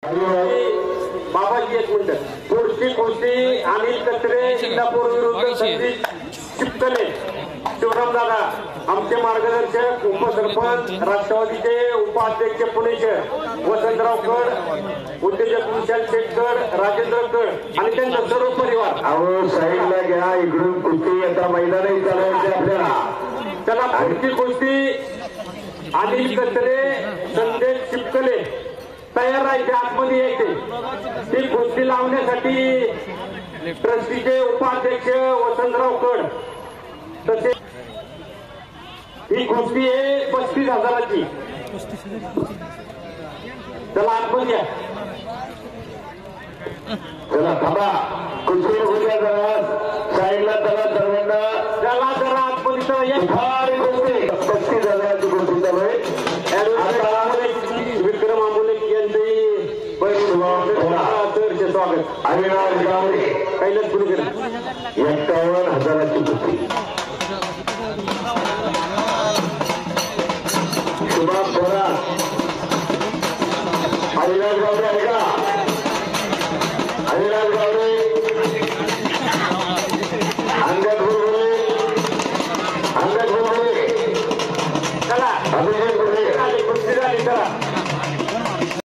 बाबाजी एक मिनिट. कुस्ती अनिल कचरे इंदापूर विरुद्ध संदीप चिपकले. शिवराम दादा आमचे मार्गदर्शक, उपसरपंच, राष्ट्रवादीचे उपाध्यक्ष पुणे शहर वसंतराव कड, उद्योजक विशाल शेटकर, राजेंद्र कड आणि त्यांचा सर्व परिवार. अहो साईडला घ्या. इकडून कुस्ती आता मैदानही चालवायचे आपल्याला. चला कुस्ती अनिल कचरे संदेश चिपकले तयार राहायचे, आतमध्ये यायचे. ती कुस्ती लावण्यासाठी ट्रस्टीचे उपाध्यक्ष वसंतराव कड. तसे ही कुस्ती आहे 35,000ची. चला आतमध्ये या. चला थांबा. कुस्ती होत्या जरा साईडला चला सर्वांना. चला जरा आतमध्ये फार कुस्ती 35,000ची कुस्ती चालू आहे. विक्रम आंबोले यांचे स्वागत. अविनाश गावडे कैलास गुरुकर 51,000ची कुस्ती. सुभाष थोरात अविनाश गावडे आहे का? अविनाश गावडे